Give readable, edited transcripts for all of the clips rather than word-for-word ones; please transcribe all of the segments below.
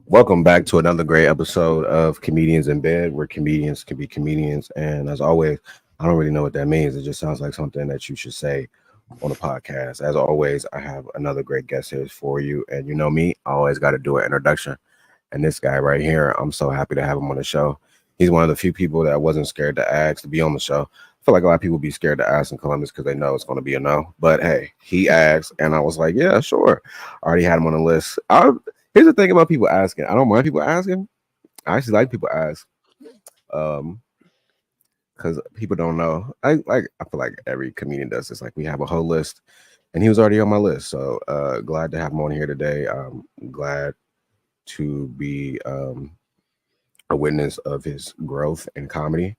Welcome back to another great episode of Comedians in Bed, where comedians can be comedians. And as always, I don't really know what that means. It just sounds like something that you should say on a podcast. As always, I have another great guest here for you. And you know me, I always got to do an introduction. And this guy right here, I'm so happy to have him on the show. He's one of the few people that wasn't scared to ask to be on the show. I feel like a lot of people be scared to ask in Columbus because they know it's going to be a no. But hey, he asked, and I was like, yeah, sure. I already had him on the list. Here's the thing about people asking. I don't mind people asking. I actually like people ask, because people don't know. I feel like every comedian does this. Like we have a whole list, and he was already on my list. So glad to have him on here today. Glad to be a witness of his growth in comedy,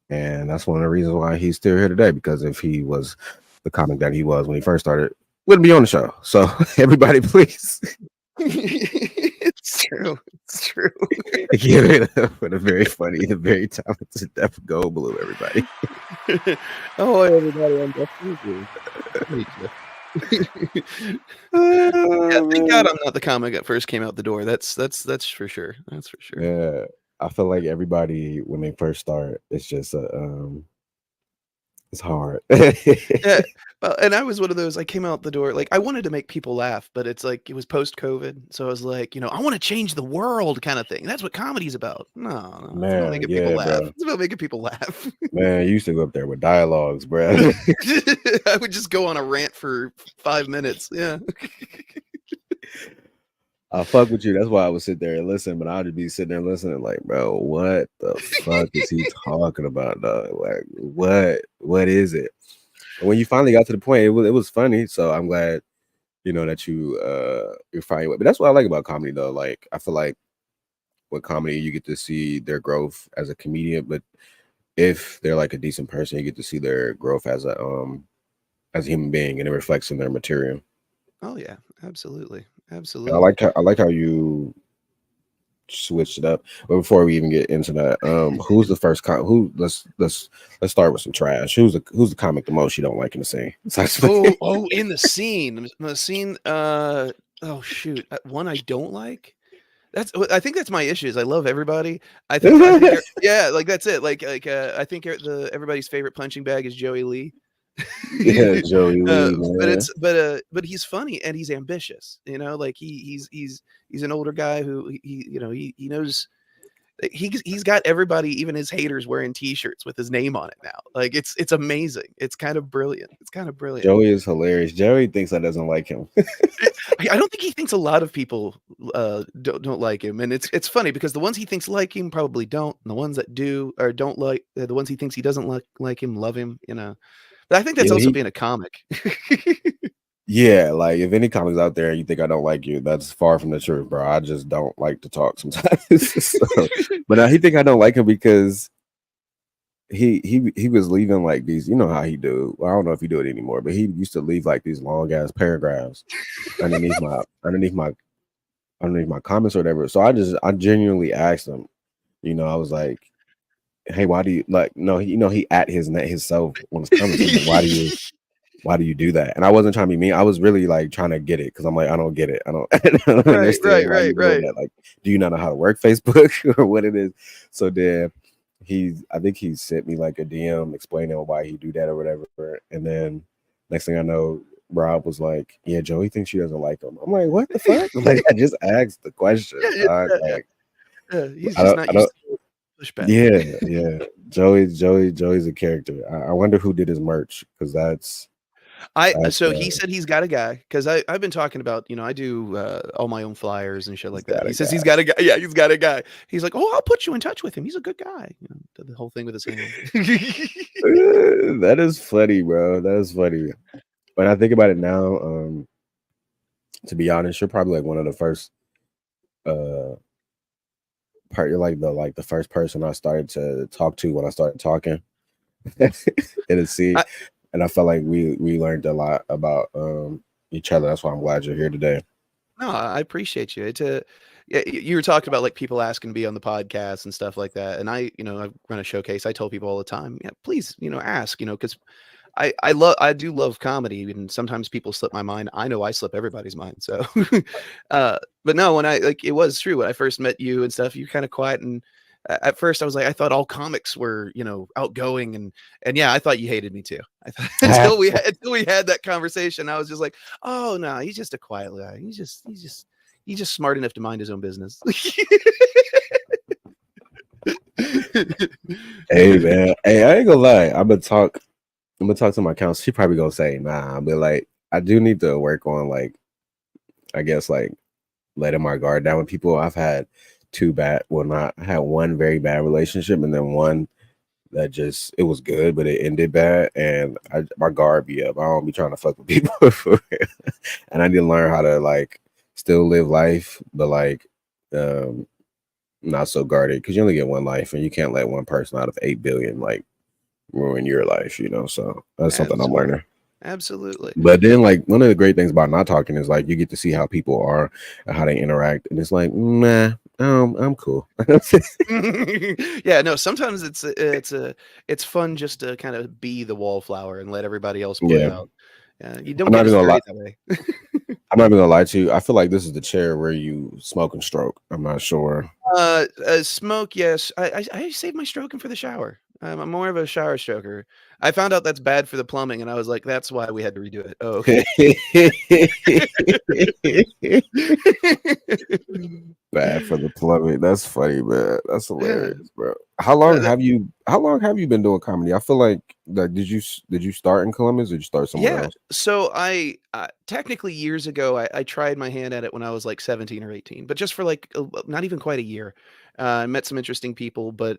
and that's one of the reasons why he's still here today. Because if he was the comic that he was when he first started, wouldn't be on the show. So everybody, please. It's true. It's true. Give it up for the very funny, the very talented Def Goldblum, everybody. Oh, everybody, I'm definitely. Yeah, thank God I'm not the comic that first came out the door. That's for sure. That's for sure. Yeah, I feel like everybody when they first start, it's just it's hard. Yeah. Well, and I was one of those. I came out the door like I wanted to make people laugh, but it's like it was post-COVID, so I was like, I want to change the world, kind of thing. That's what comedy's about. No, it's about Man, making people yeah, laugh. bro. It's about making people laugh. Man, you used to go up there with dialogues, bro. I would just go on a rant for 5 minutes. Yeah. I fuck with you. That's why I would sit there and listen, but I'd just be sitting there listening, like, bro, what the fuck is he talking about, dog? Like, what is it? And when you finally got to the point, it was funny. So I'm glad, that you're finding it. But that's what I like about comedy, though. Like, I feel like with comedy, you get to see their growth as a comedian, but if they're like a decent person, you get to see their growth as a human being, and it reflects in their material. Oh yeah, absolutely, And absolutely. I like how you switched it up. But before we even get into that, who's the first who let's start with some trash. Who's the comic the most you don't like in the scene? In the scene. Oh shoot, one I don't like. I think that's my issue. Is I love everybody. I think yeah, like that's it. I think everybody's favorite punching bag is Joey Lee. Yeah, Joey Lee, man. But he's funny and he's ambitious. Like he's an older guy who he knows. He's got everybody, even his haters, wearing T-shirts with his name on it now. Like it's amazing. It's kind of brilliant. Joey is hilarious. Joey thinks I doesn't like him. I don't think he thinks a lot of people don't like him, and it's funny because the ones he thinks like him probably don't, and the ones that do or don't like the ones he thinks he doesn't like him love him. But I think that's Yeah, also being a comic. yeah, like if any comics out there and you think I don't like you, that's far from the truth, bro. I just don't like to talk sometimes. But he think I don't like him because he was leaving like these, you know how he do. Well, I don't know if he do it anymore, but he used to leave like these long ass paragraphs underneath my comments or whatever. So I genuinely asked him, I was like, hey, why do you like no, he at his self when it's coming. Like, why do you do that? And I wasn't trying to be mean. I was really like trying to get it because I'm like, I don't get it. I don't, I don't understand why you're doing that. Like, do you not know how to work Facebook or what it is? So then I think he sent me like a DM explaining why he do that or whatever. And then next thing I know, Rob was like, yeah, Joey thinks she doesn't like him. I'm like, what the fuck? Like, I just asked the question. Like, He's I just don't, not I used don't. to pushback. Yeah. Joey's a character. I wonder who did his merch because that's So he said he's got a guy because I've been talking about, I do all my own flyers and shit he's like that. got He a says guy. he's got a guy. Yeah, he's got a guy. He's like, oh, I'll put you in touch with him. He's a good guy. Did the whole thing with his hand. That is funny, bro. That is funny. When I think about it now, to be honest, you're probably like one of the first uh you're like the first person I started to talk to when I started talking in a scene. I, And I felt like we learned a lot about each other. That's why I'm glad you're here today. no, I appreciate you. Yeah, you were talking about like people asking to be on the podcast and stuff like that. And I run a showcase. I tell people all the time, yeah, please, ask, because I do love comedy, and sometimes people slip my mind. I know I slip everybody's mind. So, But no, when I like, it was true when I first met you and stuff. You're kind of quiet, and at first I was like, I thought all comics were, outgoing, and yeah, I thought you hated me too. I thought until we had that conversation, I was just like, oh no, he's just a quiet guy. He's just smart enough to mind his own business. Hey man, hey, I ain't gonna lie. I'm gonna talk to my counsel. She probably gonna say nah, but like I do need to work on like I guess like letting my guard down with people. I've had I had one very bad relationship and then one that just it was good, but it ended bad, and my guard be up. I don't be trying to fuck with people for real. And I need to learn how to like still live life, but like um not so guarded because you only get one life and you can't let one person out of 8 billion like ruin your life, so that's something I'm Absolutely. learning. Absolutely. But then like one of the great things about not talking is like you get to see how people are and how they interact, and it's like nah, I'm cool. Yeah, no, sometimes it's fun just to kind of be the wallflower and let everybody else play Yeah, out. You I'm don't not get even as gonna lie. dirty that way. I'm not even gonna lie to you. I feel like this is the chair where you smoke and stroke. I'm not sure. Smoke, yes. I save my stroking for the shower. I'm more of a shower stroker. I found out that's bad for the plumbing, and I was like, that's why we had to redo it. Oh, okay. Bad for the plumbing. That's funny, man. That's Yeah. hilarious, bro. How long have you been doing comedy? I feel like did you start in Columbus or did you start somewhere Yeah. else? So I technically years ago I tried my hand at it when I was like 17 or 18, but just for like not even quite a year. I met some interesting people, but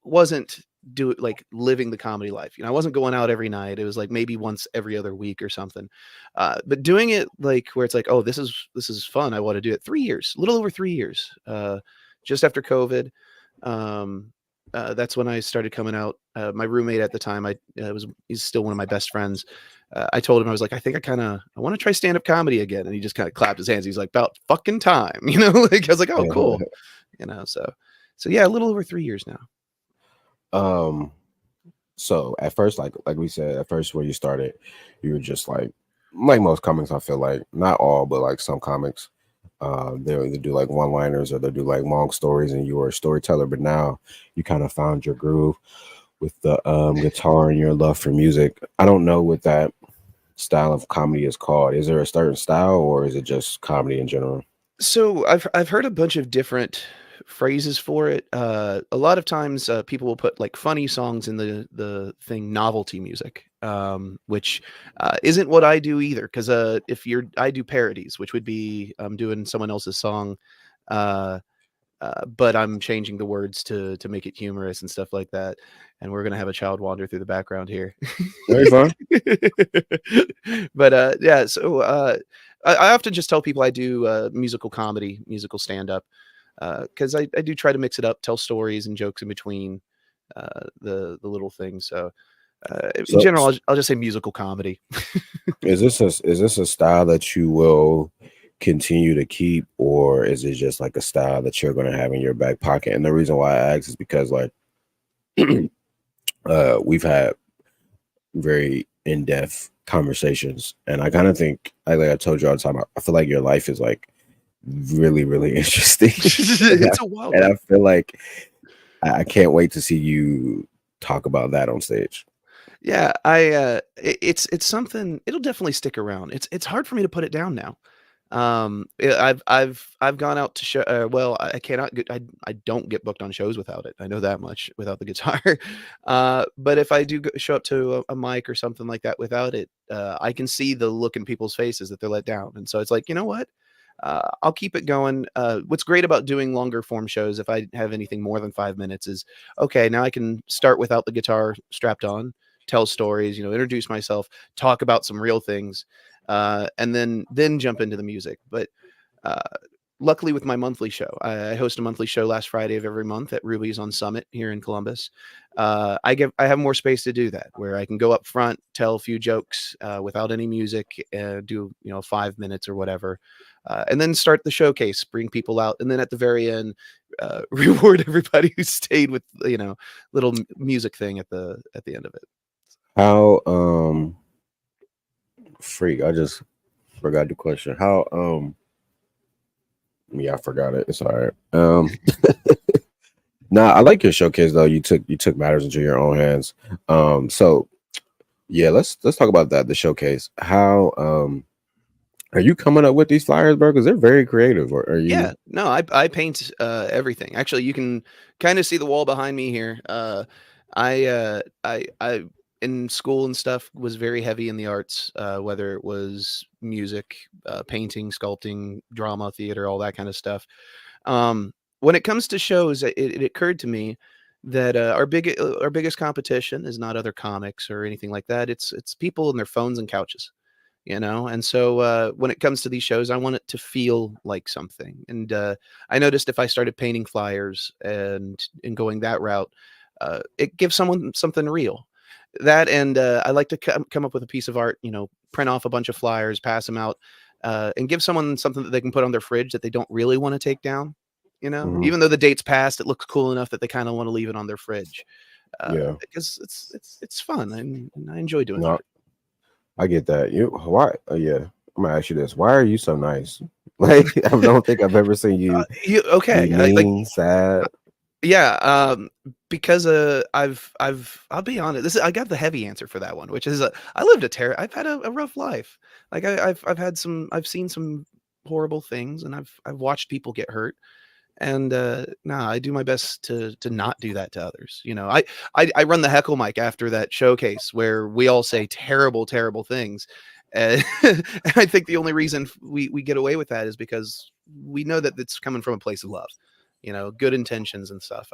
wasn't like living the comedy life. I wasn't going out every night. It was like maybe once every other week or something. But doing it like where it's like, oh, this is fun. I want to do it. 3 years, a little over 3 years. Just after COVID. Um, that's when I started coming out. My roommate at the time, he's still one of my best friends. I told him I was like, I want to try stand up comedy again, and he just kind of clapped his hands. He's like, about fucking time, Like I was like, oh, cool, So yeah, a little over 3 years now. um so at first, like we said, at first where you started, you were just like most comics, I feel like, not all, but like some comics, they'll either do like one liners or they'll do like long stories and you were a storyteller, but now you kind of found your groove with the guitar and your love for music. I don't know what that style of comedy is called. Is there a certain style or is it just comedy in general? So I've heard a bunch of different phrases for it. A lot of times, people will put like funny songs in the thing novelty music, which isn't what I do either. Because I do parodies, which would be doing someone else's song, uh, but I'm changing the words to make it humorous and stuff like that. And we're gonna have a child wander through the background here. Very fun. But yeah, so I often just tell people I do musical comedy, musical stand up, because I do try to mix it up, tell stories and jokes in between the little things. So in So general, I'll just say musical comedy. is this a style that you will continue to keep, or is it just like a style that you're gonna have in your back pocket? And the reason why I ask is because like we've had very in-depth conversations, and I kind of think like I told you all the time, I feel like your life is like really, really interesting. and, I, It's a wild and I one. feel like I can't wait to see you talk about that on stage. Yeah, it's something. It'll definitely stick around. It's hard for me to put it down now. I've gone out to show. Well, I cannot get. I don't get booked on shows without it. I know that much without the guitar. But if I do show up to a mic or something like that without it, I can see the look in people's faces that they're let down. And so it's like, you know what? I'll keep it going. What's great about doing longer form shows, if I have anything more than 5 minutes, is okay. Now I can start without the guitar strapped on, tell stories, introduce myself, talk about some real things, and then jump into the music. But uh, luckily, with my monthly show, I host a monthly show last Friday of every month at Ruby's on Summit here in Columbus. I have more space to do that, where I can go up front, tell a few jokes without any music, do 5 minutes or whatever, and then start the showcase, bring people out, and then at the very end, reward everybody who stayed with little music thing at the end of it. How freak, I just forgot the question. Yeah, I forgot it. It's all right. Nah, I like your showcase though. You took matters into your own hands. So yeah, let's talk about that. The showcase. How are you coming up with these flyers, bro? Because they're very creative. Or are Yeah, you? no, I paint everything. Actually, you can kind of see the wall behind me here. I in school and stuff was very heavy in the arts, whether it was music, painting, sculpting, drama, theater, all that kind of stuff. When it comes to shows, it occurred to me that our biggest competition is not other comics or anything like that. It's people and their phones and couches, you know. And so when it comes to these shows, I want it to feel like something. And I noticed if I started painting flyers and going that route, it gives someone something real. That and I like to come up with a piece of art, you know, print off a bunch of flyers, pass them out, and give someone something that they can put on their fridge that they don't really want to take down. You know, Mhm. even though the date's passed, it looks cool enough that they kind of want to leave it on their fridge Yeah. because it's fun and I enjoy doing No, that. I get that. You why? Yeah, I'm gonna ask you this. Why are you so nice? Like, I don't think I've ever seen you be Okay, like mean, sad. yeah, because I'll be honest. I got the heavy answer for that one, which is I've had a rough life. Like I've seen some horrible things, and I've watched people get hurt. And nah, I do my best to not do that to others. You know, I run the heckle mic after that showcase where we all say terrible, terrible things. And I think the only reason we get away with that is because we know that it's coming from a place of love, you know, good intentions and stuff.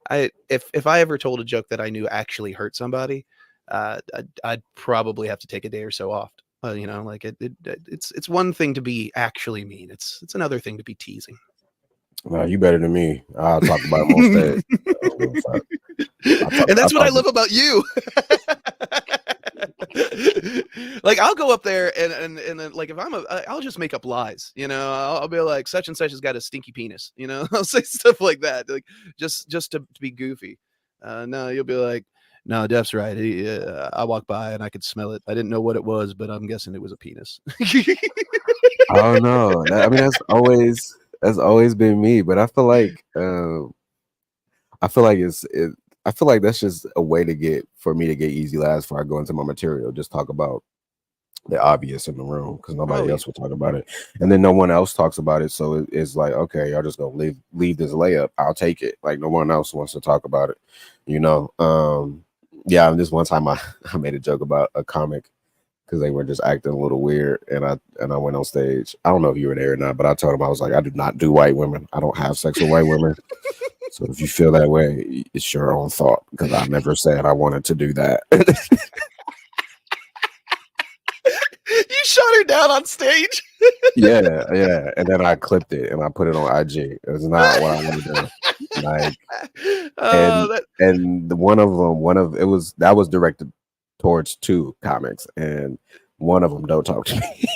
If I ever told a joke that I knew actually hurt somebody, I'd probably have to take a day or so off. You know, like it's one thing to be actually mean. It's another thing to be teasing. No, you better than me. I'll talk about it on stage. I don't give a fuck. And I that's what I talk. love about you. Like I'll go up there and then like if I'll just make up lies, you know. I'll be like such and such has got a stinky penis, you know. I'll say stuff like that, like just to be goofy. No, you'll be like, no, Def's right. I walked by and I could smell it. I didn't know what it was, but I'm guessing it was a penis. I don't know. I mean, that's always been me. But I feel like I feel like that's just a way to get for me to get easy laughs before I go into my material. Just talk about the obvious in the room because Oh nobody yeah. else will talk about it, and then no one else talks about it. So it's like, okay, y'all just gonna leave this layup. I'll take it. Like no one else wants to talk about it, you know. Yeah. This one time I made a joke about a comic because they were just acting a little weird, and I went on stage. I don't know if you were there or not, but I told them I was like, I do not do white women. I don't have sex with white women. So if you feel that way, it's your own thought because I never said I wanted to do that. You shot her down on stage. Yeah. And then I clipped it and I put it on IG. It's not what I want to do. Like, Oh, and that one of them, that was directed towards two comics, and one of them don't talk to me.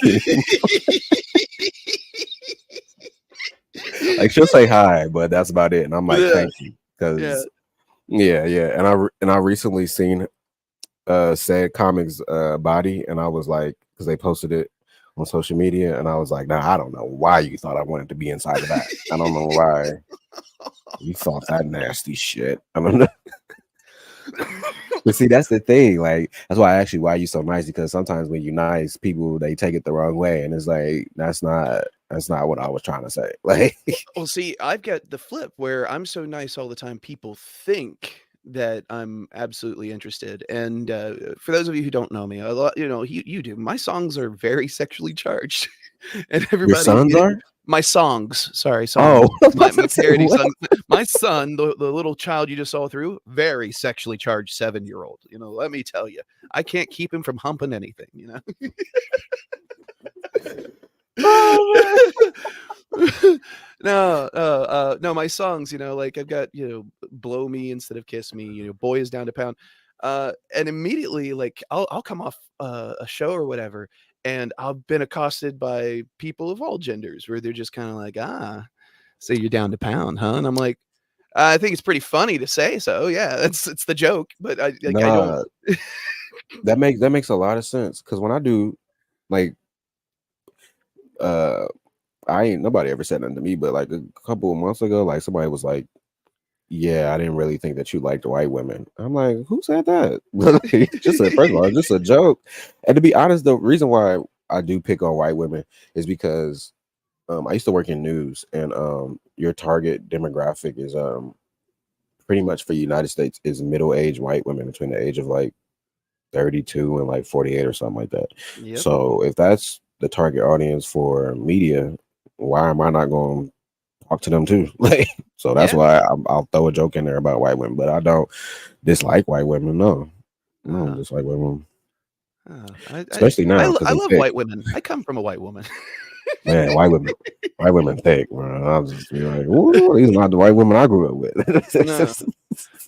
Like she'll say hi, but that's about it. And I'm like, yeah, thank you, yeah. because yeah. And I recently seen said comics body, and I was like, because they posted it on social media, and I was like, nah, I don't know why you thought I wanted to be inside of that. I don't know why you thought that nasty shit. I don't know. But see, that's the thing. Like, that's why I asked you why you so nice, because sometimes when you're nice, people they take it the wrong way, and it's like that's not what I was trying to say. Like, Well, see, I've got the flip where I'm so nice all the time, people think that I'm absolutely interested. And for those of you who don't know me, a lot, you know, you do. My songs are very sexually charged, and your sons are? my songs, sorry, songs, Oh, I was about my to say parody what? songs. My son, the little child you just saw through, very sexually charged 7-year-old. You know, let me tell you, I can't keep him from humping anything. You know. Oh, No, my songs, you know, like I've got, you know, blow me instead of kiss me, you know, boy is down to pound. And immediately like I'll come off a show or whatever, and I've been accosted by people of all genders where they're just kind of like, so you're down to pound, huh? And I'm like, I think it's pretty funny to say so. Yeah, it's the joke, but I don't. nah, that makes a lot of sense because when I do like uh I ain't nobody ever said nothing to me, but like a couple of months ago, like somebody was like, "Yeah, I didn't really think that you liked white women." I'm like, "Who said that?" Just a, first of all, it's just a joke. And to be honest, the reason why I do pick on white women is because I used to work in news, and your target demographic is pretty much for the United States is middle-aged white women between the age of like 32 and like 48 or something like that. Yep. So if that's the target audience for media, why am I not going to talk to them too? Like, so that's Yeah. why I'll throw a joke in there about white women, but I don't dislike white women. No, I don't dislike white women, especially now because I they love thick. white women. I come from a white woman. Man, white women thick, bro. I'll just be like, "Ooh, these are not the white women I grew up No,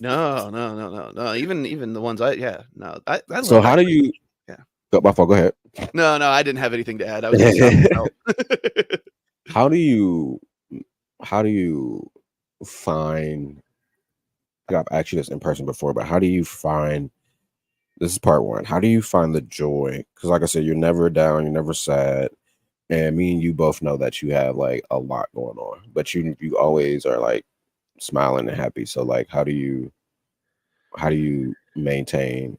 with." no. Even the ones no. I So love how do you yeah. go? My fault. Go ahead. No, I didn't have anything to add. I was gonna stop myself. How do you find? I've asked you this in person before, but how do you find? This is part one. How do you find the joy? Because, like I said, you're never down, you're never sad, and me and you both know that you have like a lot going on, but you always are like smiling and happy. So, like, how do you maintain?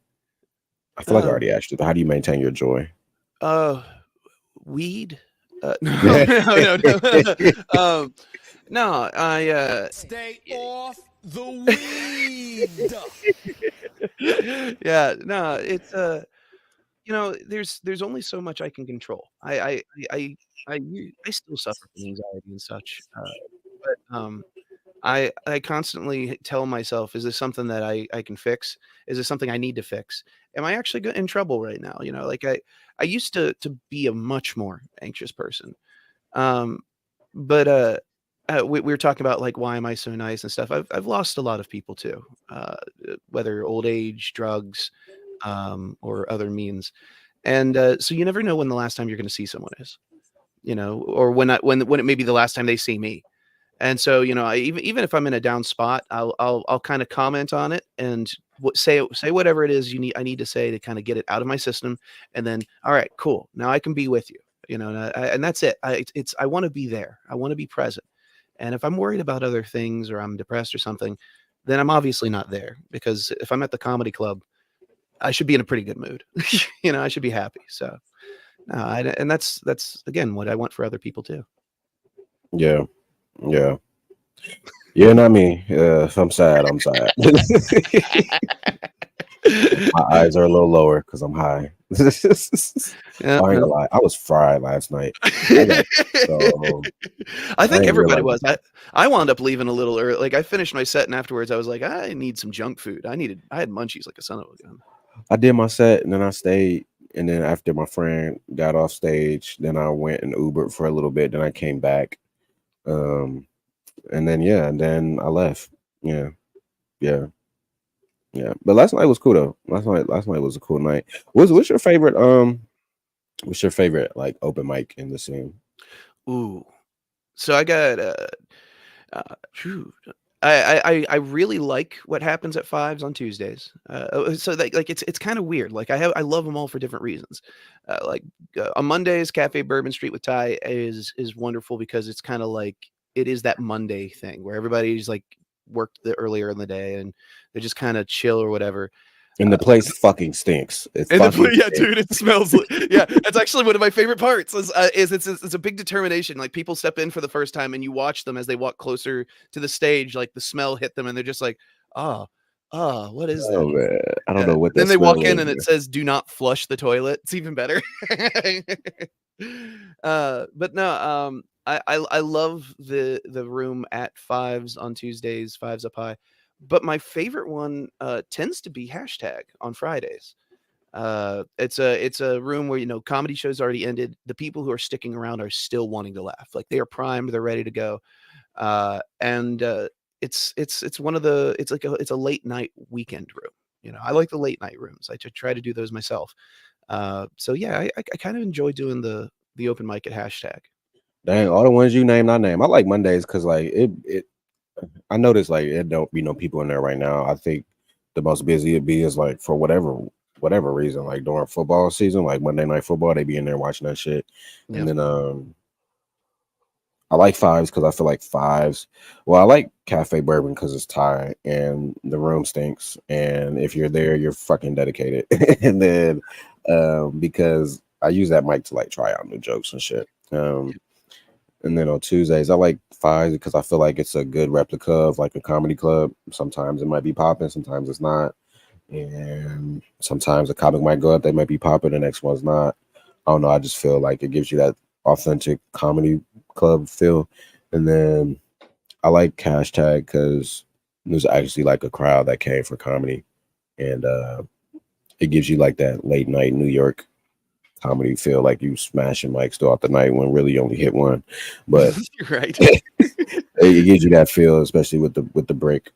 I feel like I Um, already asked you, but how do you maintain your joy? Weed. No. No, I Stay off the weed. yeah, no, it's there's only so much I can control. I still suffer from anxiety and such, but I constantly tell myself, is this something that I can fix? Is this something I need to fix? Am I actually in trouble right now? Like I used to be a much more anxious person. Um, but we were talking about like why am I so nice and stuff. I've lost a lot of people too, whether old age, drugs, or other means. And so you never know when the last time you're going to see someone is, or when it may be the last time they see me. And so, even if I'm in a down spot, I'll kind of comment on it and say whatever it is I need to say to kind of get it out of my system, and then all right, cool, now I can be with you, and that's it. I want to be there. I want to be present. And if I'm worried about other things or I'm depressed or something, then I'm obviously not there, because if I'm at the comedy club, I should be in a pretty good mood. I should be happy. So, and that's again what I want for other people too. Yeah, yeah. Yeah, not me. If I'm sad, I'm sad. My eyes are a little lower because I'm high. I ain't Yeah, gonna lie. I was fried last night. So I I think didn't everybody realize. was. I wound up leaving a little early. Like I finished my set, and afterwards I was like, I need some junk food. I had munchies like a son of a gun. I did my set and then I stayed. And then after my friend got off stage, then I went and Ubered for a little bit. Then I came back. And then I left. Yeah. Yeah. Yeah. But last night was cool though. Last night was a cool night. What's your favorite like open mic in the scene? Ooh, so I got phew, I really like what happens at Fives on Tuesdays. So like it's kind of weird. Like I love them all for different reasons. On Mondays, Cafe Bourbon Street with Ty is wonderful because it's kind of like it is that Monday thing where everybody's like worked earlier in the day and they're just kind of chill or whatever. And the place fucking stinks. It And fucking yeah, stinks. dude, it smells. Yeah, that's actually one of my favorite parts. Is it's a big determination. Like people step in for the first time, and you watch them as they walk closer to the stage. Like the smell hit them, and they're just like, what is Oh that? man, I don't Yeah. know what Then that they smell walk in, is. and it says, "Do not flush the toilet." It's even better. But no, I love the room at Fives on Tuesdays, Fives Up High. But my favorite one tends to be hashtag on Fridays. It's a room where comedy shows already ended. The people who are sticking around are still wanting to laugh. Like they are primed, they're ready to go. And it's one of the it's a late night weekend room. I like the late night rooms. I try to do those myself. So yeah, I kind of enjoy doing the open mic at hashtag. Dang, all the ones you named, I name. I like Mondays because like it. I noticed like it don't be no people in there right now. I think the most busy it be is like for whatever reason, like during football season, like Monday Night Football, they be in there watching that shit. Yeah. And then I like Fives because I feel like Fives. Well, I like Cafe Bourbon because it's Thai and the room stinks. And if you're there, you're fucking dedicated. And then because I use that mic to like try out new jokes and shit. And then on Tuesdays, I like Fives because I feel like it's a good replica of like a comedy club. Sometimes it might be popping, sometimes it's not. And sometimes a comic might go up, they might be popping, the next one's not. I don't know. I just feel like it gives you that authentic comedy club feel. And then I like hashtag because there's actually like a crowd that came for comedy, and it gives you like that late night New York comedy feel, like you smashing mics throughout the night when really you only hit one. But You're right. it gives you that feel, especially with the break.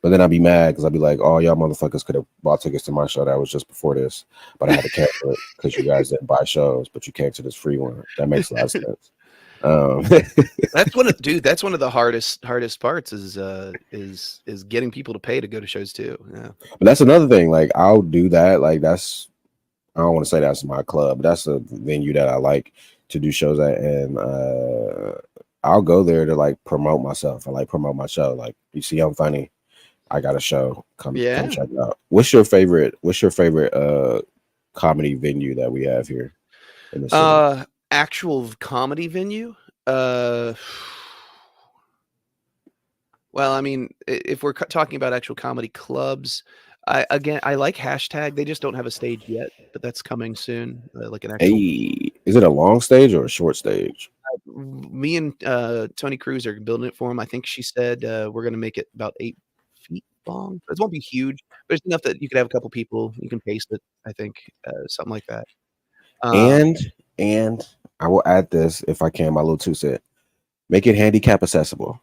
But then I'd be mad because I'd be like, "Oh, y'all motherfuckers could have bought tickets to my show that was just before this, but I had to cancel it because you guys didn't buy shows, but you came to this free one." That makes a lot of sense. That's one of the hardest parts is getting people to pay to go to shows too. Yeah. But that's another thing. Like I'll do that. Like that's, I don't want to say that's my club, but that's a venue that I like to do shows at, and I'll go there to like promote myself. I like promote my show. Like, you see, I'm funny. I got a show. Come check it out. What's your favorite comedy venue that we have here in the city? Actual comedy venue? Well, I mean, if we're talking about actual comedy clubs, I like hashtag. They just don't have a stage yet, but that's coming soon. Like an actual. Hey, is it a long stage or a short stage? Me and Tony Cruz are building it for him. I think she said we're going to make it about 8 feet long. It won't be huge, but it's enough that you could have a couple people. You can pace it. I think something like that. And I will add this if I can, my little two cent. Make it handicap accessible.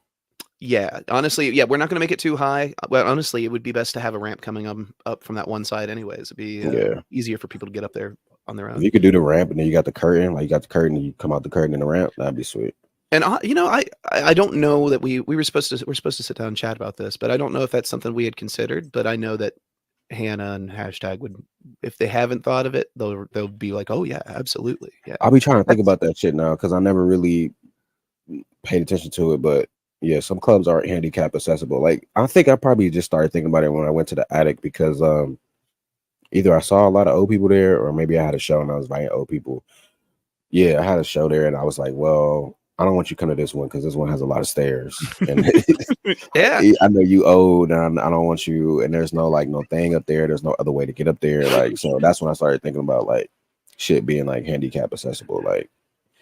Yeah, honestly, yeah, we're not going to make it too high. Well, honestly, it would be best to have a ramp coming up from that one side, anyways. It'd be easier for people to get up there on their own. If you could do the ramp and then you got the curtain, like you got the curtain and you come out the curtain in the ramp, that'd be sweet. And I don't know that we're supposed to sit down and chat about this, but I don't know if that's something we had considered. But I know that Hannah and hashtag would, if they haven't thought of it, they'll be like, oh yeah, absolutely. Yeah, I'll be trying to think about that shit now because I never really paid attention to it, but yeah, some clubs aren't handicap accessible. Like I think I probably just started thinking about it when I went to the Attic because either I saw a lot of old people there or maybe I had a show and I was inviting old people. Yeah, I had a show there and I was like, well, I don't want you to come to this one because this one has a lot of stairs. And yeah, I know you old and I don't want you, and there's no like no thing up there. There's no other way to get up there. Like, so that's when I started thinking about like shit being like handicap accessible. Like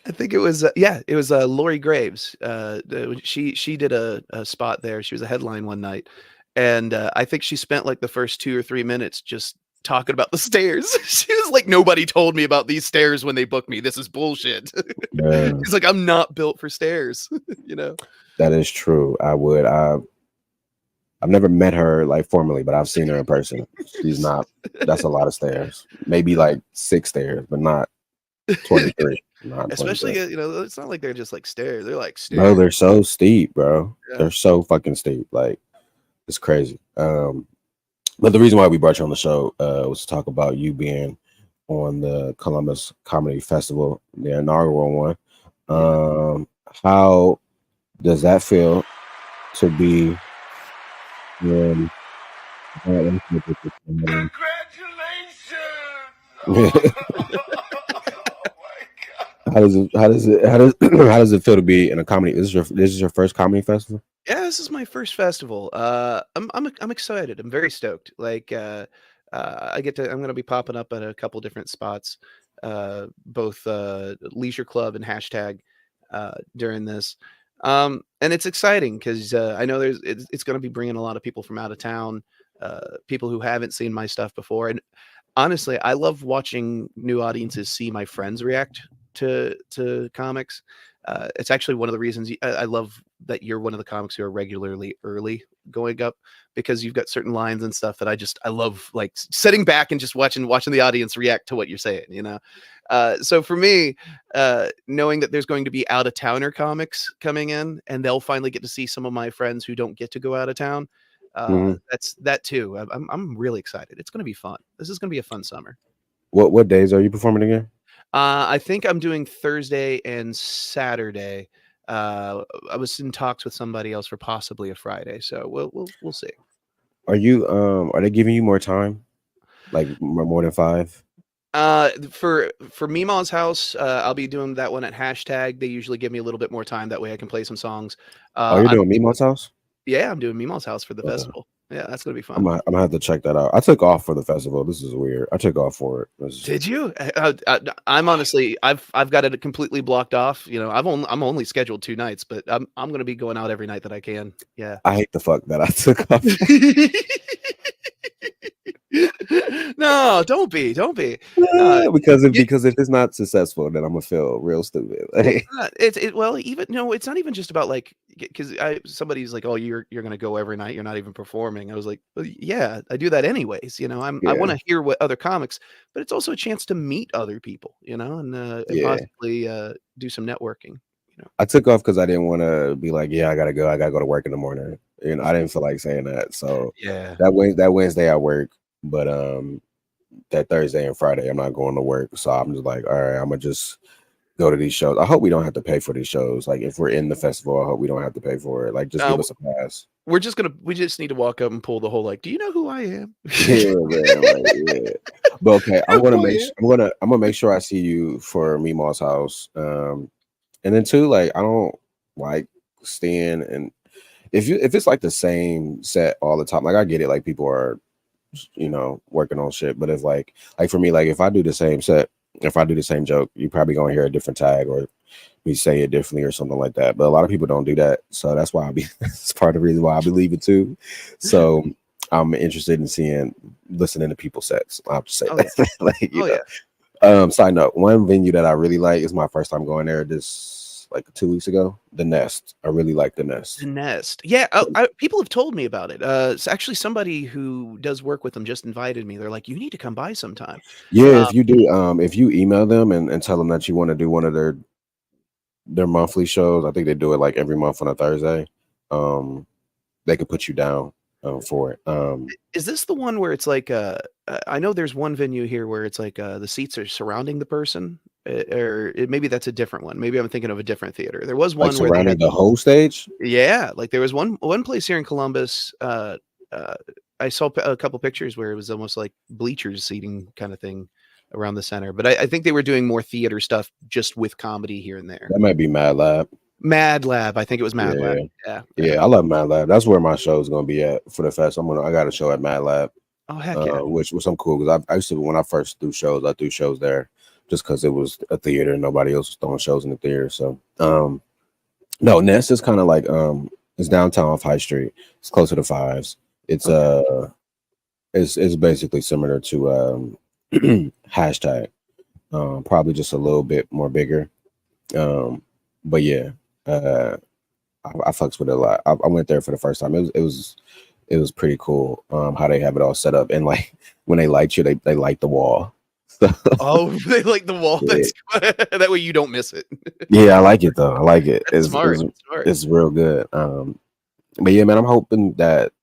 I think it was Lori Graves. She did a spot there. She was a headline one night, and I think she spent like the first 2 or 3 minutes just talking about the stairs. She was like, "Nobody told me about these stairs when they booked me. This is bullshit." yeah, She's like, "I'm not built for stairs." You know. that is true. I've never met her like formally, but I've seen her in person. She's not. That's a lot of stairs. Maybe like 6 stairs, but not 23. Not Especially 23. it's not like they're just like stairs. They're like stairs. Bro, they're so steep, bro. Yeah. They're so fucking steep. Like it's crazy. But the reason why we brought you on the show was to talk about you being on the Columbus Comedy Festival, the inaugural one. How does that feel to be in? Congratulations! How does it feel to be in a comedy? This is your first comedy festival? Yeah, this is my first festival. I'm excited. I'm very stoked. Like I'm gonna be popping up at a couple different spots, both Leisure Club and hashtag during this. And it's exciting because I know it's gonna be bringing a lot of people from out of town, people who haven't seen my stuff before. And honestly, I love watching new audiences see my friends react to comics. It's actually one of the reasons I love that you're one of the comics who are regularly early going up, because you've got certain lines and stuff that I love, like sitting back and just watching the audience react to what you're saying, you know? So for me, knowing that there's going to be out of towner comics coming in and they'll finally get to see some of my friends who don't get to go out of town. That's that too. I'm really excited. It's going to be fun. This is going to be a fun summer. What days are you performing again? I think I'm doing Thursday and Saturday. I was in talks with somebody else for possibly a Friday, so we'll see. Are you are they giving you more time? Like more than 5? For Meemaw's house, I'll be doing that one at hashtag. They usually give me a little bit more time, that way I can play some songs. Oh, you're doing Meemaw's house? Yeah, I'm doing Meemaw's house for the Okay. festival. Yeah, that's gonna be I'm fun. gonna have to check that out. I took off for the festival. This is weird. I took off for it. Did you? I'm honestly, I've got it completely blocked off. You know, I'm only scheduled 2 nights, but I'm gonna be going out every night that I can. Yeah. I hate the fuck that I took off. No, don't be. because if it's not successful, then I'm gonna feel real stupid. Like, Well, even no, it's not even just about like, because somebody's like, oh, you're gonna go every night, you're not even performing. I was like, well, yeah, I do that anyways. You know, I Yeah. want to hear what other comics, but it's also a chance to meet other people. You know, and Yeah. possibly do some networking. You know, I took off because I didn't want to be like, yeah, I gotta go to work in the morning. You know, I didn't feel like saying that. So yeah. that Wednesday I work, but that Thursday and Friday I'm not going to work. So I'm just like, all right, I'm gonna just go to these shows. I hope we don't have to pay for these shows. Like if we're in the festival, I hope we don't have to pay for it. Like just give us a pass. We just need to walk up and pull the whole like, do you know who I am? Yeah, man, like, yeah. But okay, I'm gonna make sure I see you for Meemaw's house. And then too, like I don't like staying, and if it's like the same set all the time, like I get it, like people are, you know, working on shit. But if like for me, like if I do the same set, if I do the same joke, you probably gonna hear a different tag or me say it differently or something like that. But a lot of people don't do that, so that's why that's part of the reason why I believe it too. So I'm interested in listening to people's sets. I'll have to say that. Yeah. Like, you know. Side note, one venue that I really like is my first time going there this like 2 weeks ago. The Nest. I really like the Nest. The Nest. Yeah, people have told me about it. It's actually somebody who does work with them just invited me. They're like, you need to come by sometime. Yeah, if you do, if you email them and tell them that you want to do one of their monthly shows, I think they do it like every month on a Thursday. They could put you down for it. Is this the one where it's like I know there's one venue here where it's like the seats are surrounding the person, or maybe that's a different one. Maybe I'm thinking of a different theater. There was one like where surrounding the whole stage. Yeah, like there was one place here in Columbus. I saw a couple pictures where it was almost like bleachers seating kind of thing around the center. But I think they were doing more theater stuff just with comedy here and there. That might be Mad Lab. Mad Lab. I think it was Mad Lab. Yeah, I love Mad Lab. That's where my show is gonna be at for the fest. I got a show at Mad Lab. Oh heck yeah! Which was some cool because I used to, when I first do shows, I do shows there just because it was a theater and nobody else was throwing shows in the theater. So no, Nest is kind of like it's downtown off High Street. It's closer to Fives. It's it's basically similar to hashtag. Probably just a little bit more bigger. But yeah, I fucks with it a lot. I went there for the first time. It was pretty cool. How they have it all set up, and like when they light you, they light the wall. So, oh, they like the wall. Yeah. That way you don't miss it. Yeah, I like it though. I like it. It's smart. It's real good. But yeah, man, I'm hoping that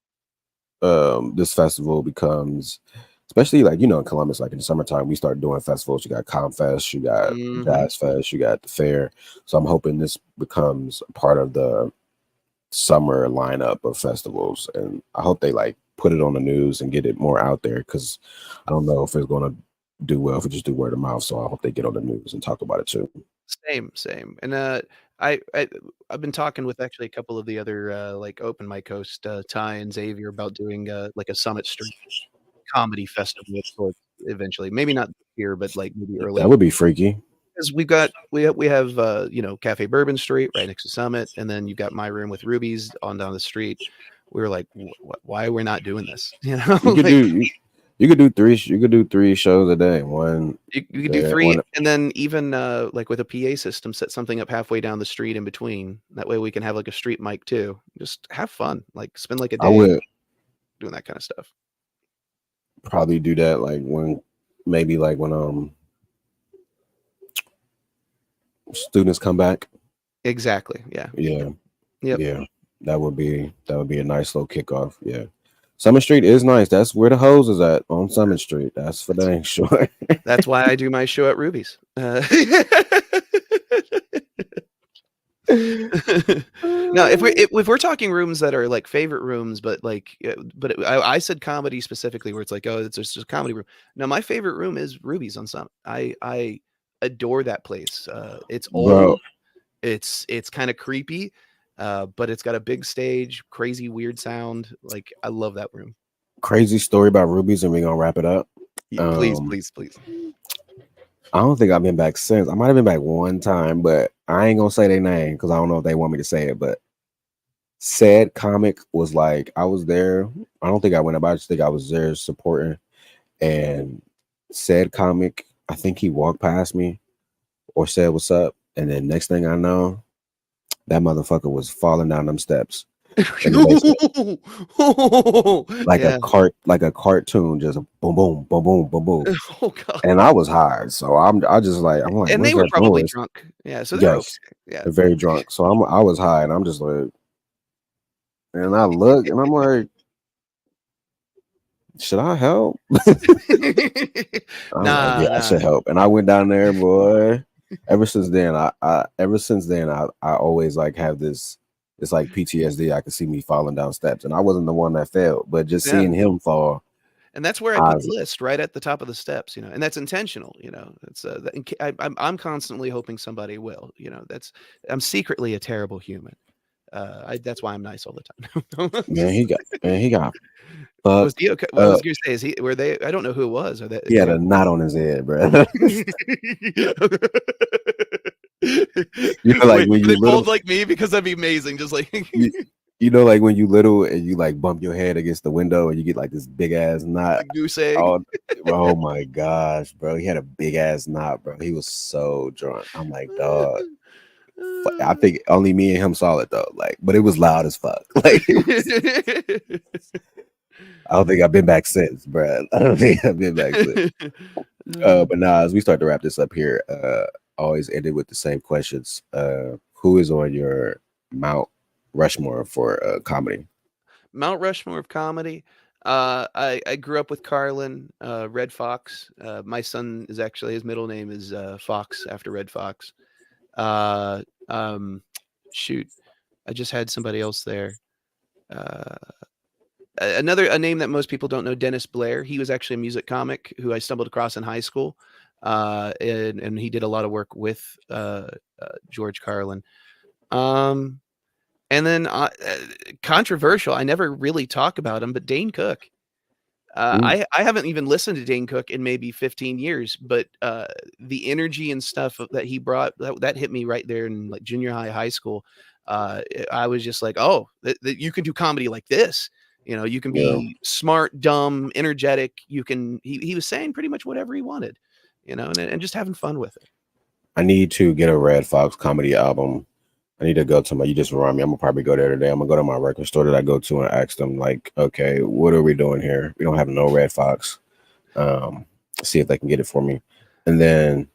this festival becomes, especially like, you know, in Columbus, like in the summertime, we start doing festivals. You got ComFest, you got Jazz Fest, you got the fair. So I'm hoping this becomes part of the summer lineup of festivals, and I hope they like put it on the news and get it more out there, because I don't know if it's going to do well if we just do word of mouth. So I hope they get on the news and talk about it too. Same. And I've been talking with actually a couple of the other like open mic host Ty and Xavier about doing like a Summit Street comedy festival of sorts eventually. Maybe not here, but like maybe early. That would be freaky. Because we have you know, Cafe Bourbon Street right next to Summit, and then you've got My Room with Rubies on down the street. We were like, why we're not doing this? You know, you could do three. You could do 3 shows a day. One. You could do 3, and then even like with a PA system, set something up halfway down the street in between. That way we can have like a street mic too. Just have fun. Like spend like a day doing that kind of stuff. Probably do that like when students come back. Exactly. Yeah. Yep. Yeah. That would be a nice little kickoff. Yeah. Summit Street is nice. That's where the hose is at, on Summit Street. That's for dang sure. That's why I do my show at Ruby's. Now, if we're talking rooms that are like favorite rooms, but like, I said comedy specifically, where it's like, oh, it's just a comedy room. Now, my favorite room is Ruby's on Summit. I adore that place. It's Bro, old. It's kind of creepy, but it's got a big stage, crazy weird sound. Like, I love that room. crazy story about Rubies, and we're gonna wrap it up. Please, Um, please, please. I don't think I've been back since. I might have been back one time, but I ain't gonna say their name because I don't know if they want me to say it. But said comic was like, I was there. I don't think I went up. I just think I was there supporting. And said comic, I think he walked past me or said what's up. And then next thing I know, that motherfucker was falling down them steps in the basement. Yeah. Like a cartoon, just boom, boom, boom, boom, boom, boom. Oh God. And I was high, so I'm like, And what's they were that probably noise? drunk. Yeah, so they're okay. Yes, Yeah. they're very drunk. So I was high, and I'm just like, and I look, and I'm like, should I help? I'm like, yeah, I should help. And I went down there, boy. Ever since then, I always like have this. It's like PTSD. I could see me falling down steps, and I wasn't the one that fell, but just Yeah. seeing him fall. And that's where I put the list, right at the top of the steps, you know, and that's intentional, you know. It's I'm constantly hoping somebody will, you know. I'm secretly a terrible human. That's why I'm nice all the time. Man, he got Was fucked. he okay? Well, I was gonna say, were they? I don't know who it was. Are they? He had a knot on his head, bro. You know, like Wait, when were you they little, bold like me? Because that'd be amazing. Just like you know, like when you little and you like bump your head against the window and you get like this big ass knot. a goose egg. Oh my gosh, bro. He had a big ass knot, bro. He was so drunk. I'm like, dog. I think only me and him saw it though. Like, but it was loud as fuck. Like, I don't think I've been back since, bro. I don't think I've been back since. But now, as we start to wrap this up here, always ended with the same questions. Who is on your Mount Rushmore for comedy? Mount Rushmore of comedy. I grew up with Carlin, Red Fox. My son is actually, his middle name is Fox after Red Fox. Shoot, I just had somebody else there. A name that most people don't know, Dennis Blair. He was actually a music comic who I stumbled across in high school, and he did a lot of work with George Carlin. And then controversial, I never really talk about him, but Dane Cook. I haven't even listened to Dane Cook in maybe 15 years, but the energy and stuff that he brought, that hit me right there in like junior high school. I was just like, oh, that you can do comedy like this. You know, you can be smart, dumb, energetic. You can. He was saying pretty much whatever he wanted, you know, and just having fun with it. I need to get a Red Fox comedy album. I need to go to you just remind me. I'm gonna probably go there today. I'm gonna go to my record store that I go to and ask them like, okay, what are we doing here? We don't have no Red Fox. See if they can get it for me. And then,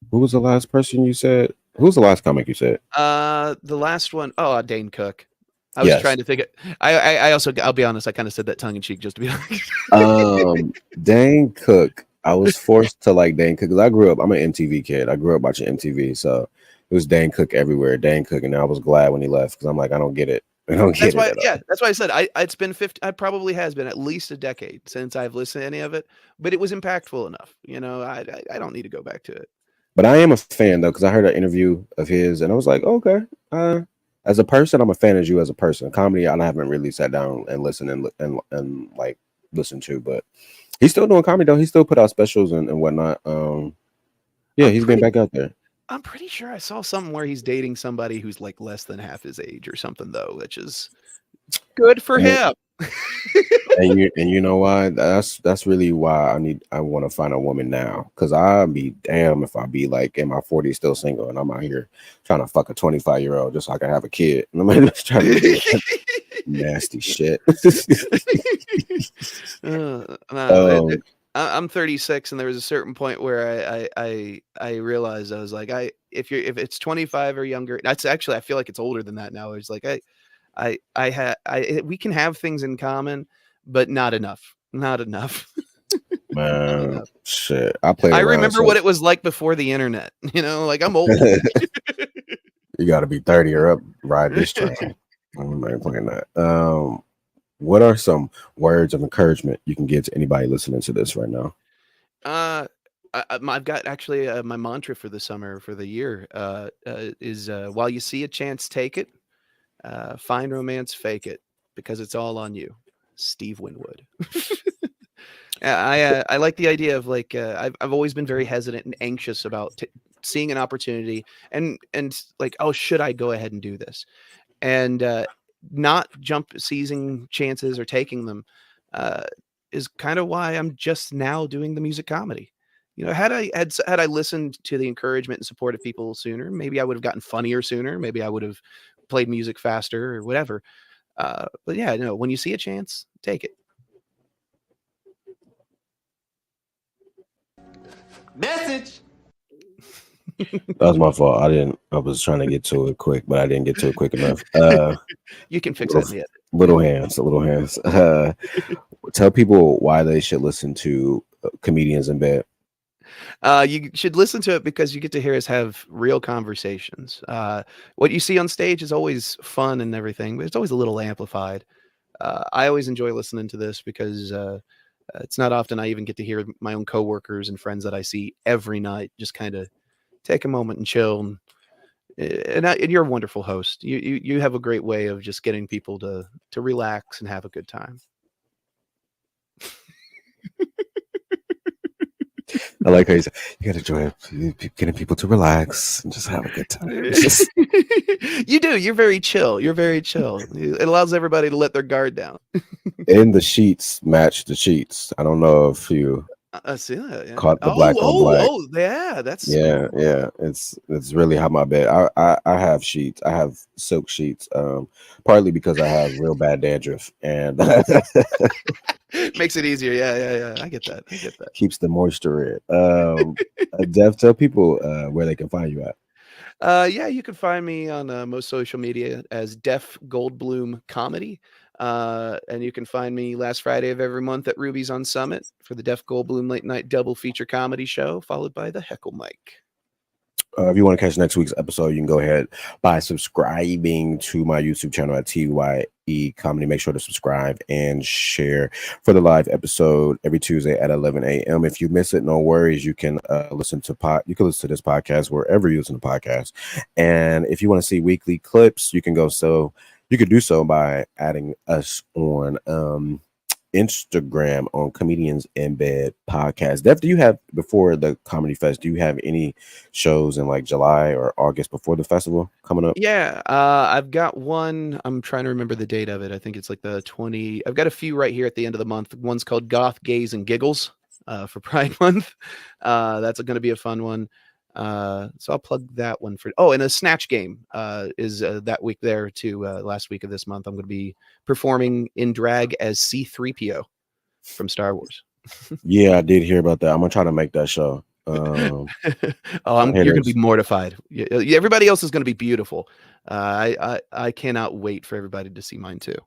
who was the last person you said? Who's the last comic you said? The last one, Dane Cook. I was trying to think. I also, I'll be honest, I kind of said that tongue in cheek just to be honest. Dane Cook. I was forced to like Dane Cook because I grew up. I'm an MTV kid. I grew up watching MTV, so it was Dane Cook everywhere. Dane Cook, and I was glad when he left because I'm like, I don't get it. That's why I said it's been 50. I probably has been at least a decade since I've listened to any of it, but it was impactful enough. You know, I don't need to go back to it. But I am a fan though because I heard an interview of his, and I was like, okay. As a person, I'm a fan of you as a person. Comedy, I haven't really sat down and listened and like listened to, but he's still doing comedy though. He still put out specials and whatnot. He's been back out there. I'm pretty sure I saw something where he's dating somebody who's like less than half his age or something though, which is good for him. and you know why? That's really why I want to find a woman now, because I'd be damn if I be like in my 40s still single and I'm out here trying to fuck a 25-year-old just so I can have a kid. And I'm just trying to do nasty shit. I'm 36, and there was a certain point where I realized I was like, if it's 25 or younger, that's actually, I feel like it's older than that now. It's like we can have things in common, but not enough. Not enough. Man, not enough. Shit. I remember what it was like before the internet. You know, like I'm old. You got to be 30 or up. Ride this train. I'm not playing that. What are some words of encouragement you can give to anybody listening to this right now? I've got actually my mantra for the summer, for the year, is while you see a chance, take it. Find romance, fake it, because it's all on you. Steve Winwood. Yeah, I like the idea of like I've always been very hesitant and anxious about seeing an opportunity and like, oh, should I go ahead and do this? And not seizing chances or taking them is kind of why I'm just now doing the music comedy. You know, had I listened to the encouragement and support of people sooner, maybe I would have gotten funnier sooner. Maybe I would have played music faster or whatever. But yeah, no, when you see a chance, take it. Message. That was my fault. I was trying to get to it quick, but I didn't get to it quick enough. You can fix that in the edit. Little hands. Tell people why they should listen to Comedians in Bed. You should listen to it because you get to hear us have real conversations. What you see on stage is always fun and everything, but it's always a little amplified. I always enjoy listening to this because it's not often I even get to hear my own coworkers and friends that I see every night just kind of take a moment and chill. And you're a wonderful host. You have a great way of just getting people to relax and have a good time. I like how you say you got to enjoy getting people to relax and just have a good time. You do. You're very chill. It allows everybody to let their guard down. And the sheets match the sheets. I don't know if you See that, yeah. caught the black on black. Oh, yeah, that's Yeah. It's really how my bed. I have sheets. I have silk sheets. Partly because I have real bad dandruff and makes it easier. Yeah. I get that. keeps the moisture in. Dev, tell people where they can find you at. Yeah, you can find me on most social media as Def Goldblum Comedy. And you can find me last Friday of every month at Ruby's on Summit for the Def Goldblum late night double feature comedy show, followed by the Heckle Mic. If you want to catch next week's episode, you can go ahead by subscribing to my YouTube channel at TYE Comedy. Make sure to subscribe and share for the live episode every Tuesday at 11 a.m. If you miss it, no worries. You can listen to this podcast wherever you listen to podcasts. And if you want to see weekly clips, you can do so by adding us on Instagram on Comedians in Bed podcast. Def, do you have, before the Comedy Fest, do you have any shows in like July or August before the festival coming up? Yeah, I've got one. I'm trying to remember the date of it. I think it's like the 20. I've got a few right here at the end of the month. One's called Goth, Gays, and Giggles for Pride Month. That's going to be a fun one. So I'll plug that one for. Oh, and a Snatch Game is that week there too. Last week of this month, I'm going to be performing in drag as C-3PO from Star Wars. Yeah, I did hear about that. I'm gonna try to make that show. You're going to be mortified. Everybody else is going to be beautiful. I cannot wait for everybody to see mine too.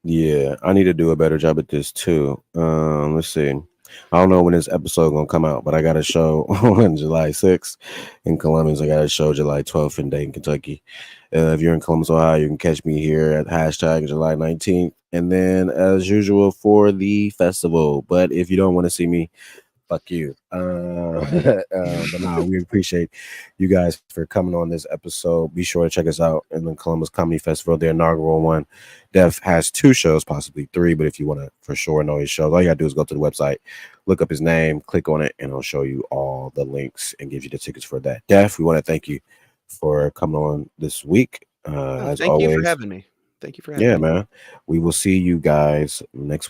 Yeah, I need to do a better job at this too. Let's see. I don't know when this episode gonna come out, but I got a show on July 6th in Columbus. I got a show July 12th in Dayton, Kentucky. If you're in Columbus, Ohio, you can catch me here at hashtag July 19th. And then, as usual, for the festival. But if you don't want to see me, fuck you. But no, we appreciate you guys for coming on this episode. Be sure to check us out in the Columbus Comedy Festival, the inaugural one. Def has 2 shows, possibly 3, but if you want to for sure know his shows, all you gotta do is go to the website, look up his name, click on it, and it'll show you all the links and give you the tickets for that. Def, we want to thank you for coming on this week. As thank always, you for having me. Thank you for having me. Yeah, man. We will see you guys next